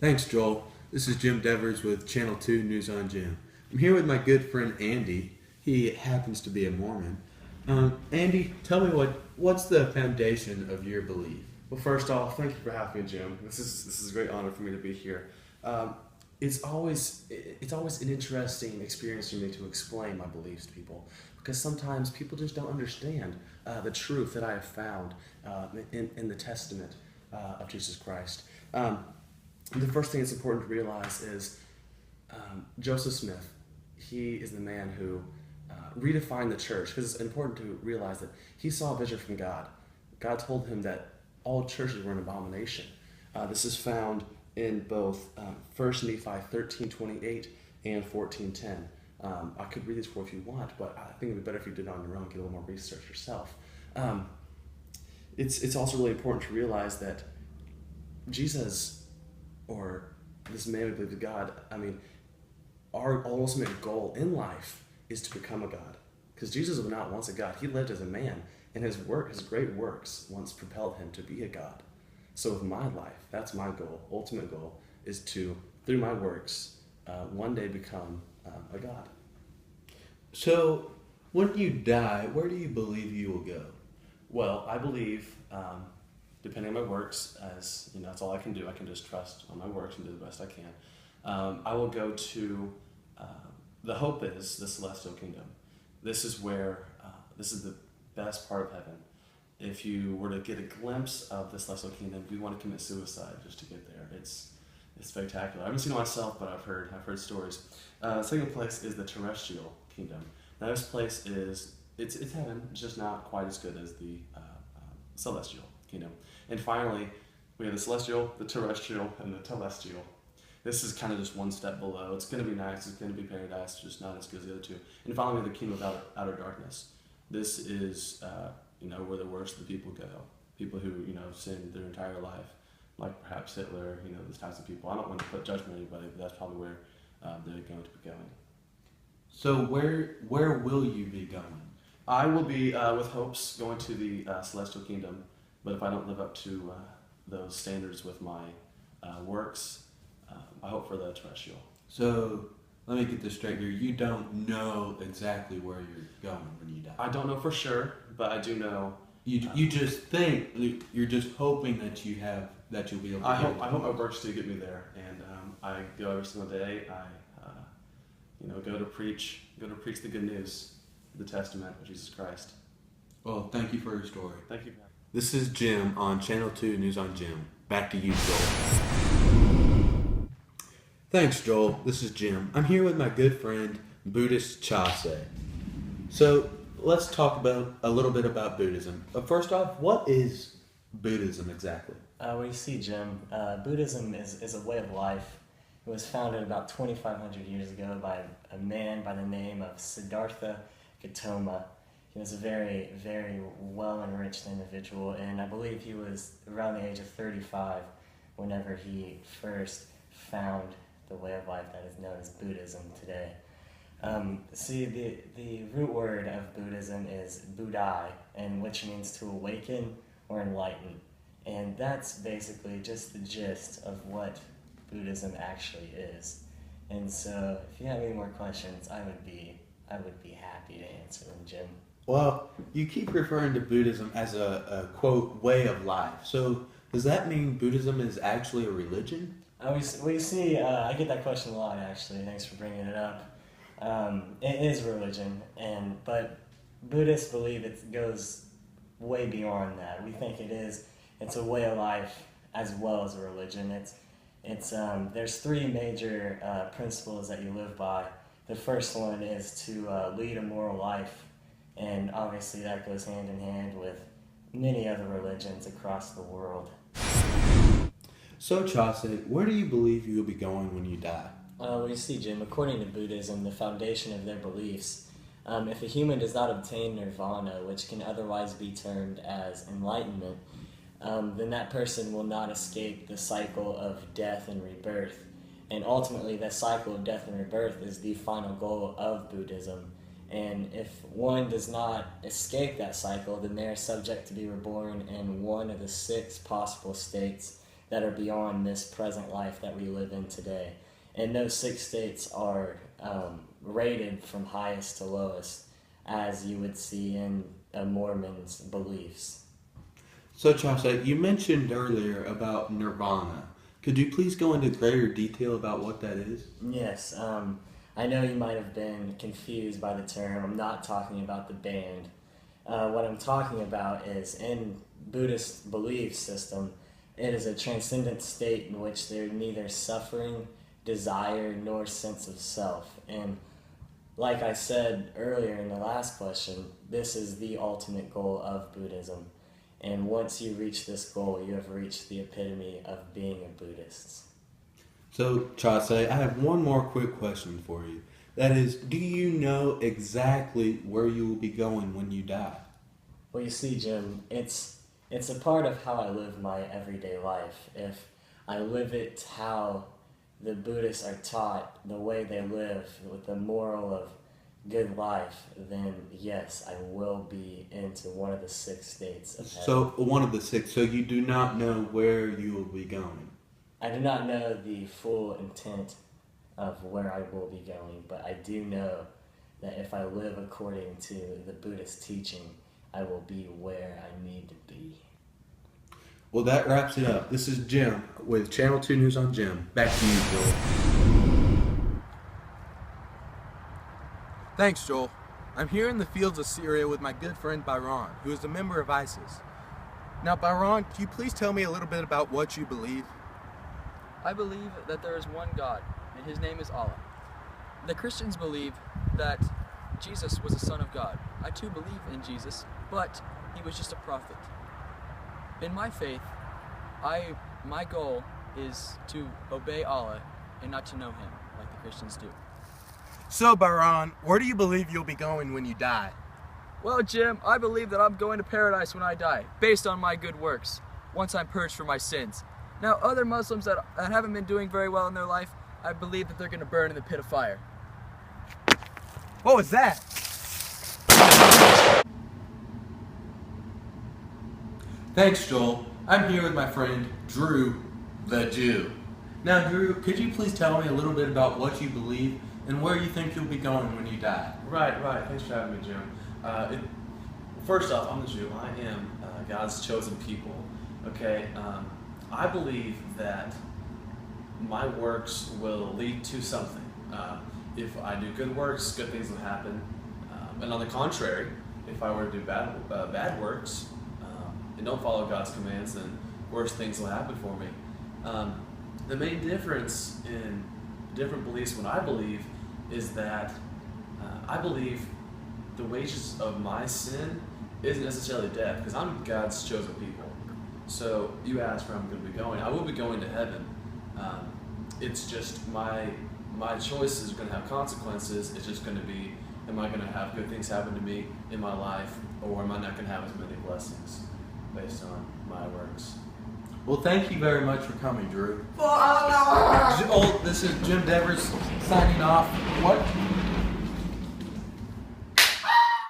Thanks, Joel. This is Jim Devers with Channel 2 News on Jim. I'm here with my good friend Andy. He happens to be a Mormon. Andy, tell me what's the foundation of your belief? Well, first off, thank you for having me, Jim. This is a great honor for me to be here. It's always an interesting experience for me to explain my beliefs to people because sometimes people just don't understand the truth that I have found in the Testament of Jesus Christ. The first thing that's important to realize is Joseph Smith. He is the man who redefined the church because it's important to realize that he saw a vision from God. God told him that all churches were an abomination. This is found in both 1 Nephi 13:28 and 14:10. I could read these for you if you want, but I think it would be better if you did it on your own, get a little more research yourself. It's also really important to realize that Jesus, or this man we believe is God, our ultimate goal in life is to become a God. Because Jesus was not once a God. He lived as a man, and his great works once propelled him to be a God. So with my life, that's my goal. Ultimate goal is to, through my works, one day become a God. So, when you die, where do you believe you will go? Well, I believe, depending on my works, as you know, that's all I can do. I can just trust on my works and do the best I can. I will go to, the hope is the celestial kingdom. This is where, this is the best part of heaven. If you were to get a glimpse of the celestial kingdom, you want to commit suicide just to get there. It's spectacular. I haven't seen it myself, but I've heard stories. Second place is the terrestrial kingdom. Now this place it's heaven, it's just not quite as good as the celestial kingdom. And finally, we have the celestial, the terrestrial, and the telestial. This is kind of just one step below. It's going to be nice. It's going to be paradise, just not as good as the other two. And finally, the kingdom of outer darkness. This is where the worst of the people go. People who sin their entire life, like perhaps Hitler. Those types of people. I don't want to put judgment on anybody, but that's probably where they're going to be going. So, where will you be going? I will be with hopes going to the celestial kingdom, but if I don't live up to those standards with my works, I hope for the terrestrial. So, let me get this straight here. You don't know exactly where you're going when you die. I don't know for sure, but I do know. You just think you're just hoping that you'll be able to. I hope my works do get me there, and I go every single day. I go to preach the good news, the testament of Jesus Christ. Well, thank you for your story. Thank you. This is Jim on Channel 2 News on Jim. Back to you, Joel. Thanks, Joel. This is Jim. I'm here with my good friend, Buddhist Chase. So, let's talk a little bit about Buddhism. But first off, what is Buddhism exactly? Well, you see, Jim, Buddhism is a way of life. It was founded about 2,500 years ago by a man by the name of Siddhartha Gautama. He was a very, very well-enriched individual, and I believe he was around the age of 35 whenever he first found the way of life that is known as Buddhism today. The root word of Buddhism is Buddhai, and which means to awaken or enlighten. And that's basically just the gist of what Buddhism actually is. And so, if you have any more questions, I would be happy to answer them, Jim. Well, you keep referring to Buddhism as a quote, way of life. So, does that mean Buddhism is actually a religion? You see, I get that question a lot, actually. Thanks for bringing it up. It is a religion, but Buddhists believe it goes way beyond that. We think it's a way of life as well as a religion. There's three major principles that you live by. The first one is to lead a moral life, and obviously that goes hand in hand with many other religions across the world. So, Chase, where do you believe you will be going when you die? Well, you see, Jim, according to Buddhism, the foundation of their beliefs, if a human does not obtain nirvana, which can otherwise be termed as enlightenment, then that person will not escape the cycle of death and rebirth. And ultimately, that cycle of death and rebirth is the final goal of Buddhism. And if one does not escape that cycle, then they are subject to be reborn in one of the 6 possible states that are beyond this present life that we live in today. And those 6 states are rated from highest to lowest, as you would see in a Mormon's beliefs. So, Chaucer, you mentioned earlier about nirvana. Could you please go into greater detail about what that is? Yes, I know you might have been confused by the term. I'm not talking about the band. What I'm talking about is, in Buddhist belief system, it is a transcendent state in which there's neither suffering, desire, nor sense of self. And like I said earlier in the last question, this is the ultimate goal of Buddhism. And once you reach this goal, you have reached the epitome of being a Buddhist. So, Chaucer, I have one more quick question for you. That is, do you know exactly where you will be going when you die? Well, you see, Jim, it's a part of how I live my everyday life. If I live it how the Buddhists are taught, the way they live, with the moral of good life, then yes, I will be into one of the 6 states of heaven. So, one of the 6. So you do not know where you will be going? I do not know the full intent of where I will be going, but I do know that if I live according to the Buddhist teaching, I will be where I need to be. Well, that wraps it up. This is Jim with Channel 2 News on Jim. Back to you, Joel. Thanks, Joel. I'm here in the fields of Syria with my good friend Byron, who is a member of ISIS. Now, Byron, can you please tell me a little bit about what you believe? I believe that there is one God, and his name is Allah. The Christians believe that Jesus was the Son of God. I too believe in Jesus, but he was just a prophet. In my faith, my goal is to obey Allah and not to know him like the Christians do. So, Byron, where do you believe you'll be going when you die? Well, Jim, I believe that I'm going to paradise when I die, based on my good works, once I'm purged from my sins. Now, other Muslims that haven't been doing very well in their life, I believe that they're going to burn in the pit of fire. What was that? Thanks, Joel. I'm here with my friend Drew, the Jew. Now, Drew, could you please tell me a little bit about what you believe and where you think you'll be going when you die? Right. Thanks for having me, Jim. First off, I'm the Jew. I am God's chosen people. Okay. I believe that my works will lead to something. If I do good works, good things will happen. And on the contrary, if I were to do bad works and don't follow God's commands, then worse things will happen for me. The main difference in different beliefs, what I believe, is that I believe the wages of my sin isn't necessarily death, because I'm God's chosen people. So you asked where I'm going to be going. I will be going to heaven. It's just my choices are going to have consequences. It's just going to be, am I going to have good things happen to me in my life, or am I not going to have as many blessings based on my works? Well, thank you very much for coming, Drew. This is Jim Devers signing off. What?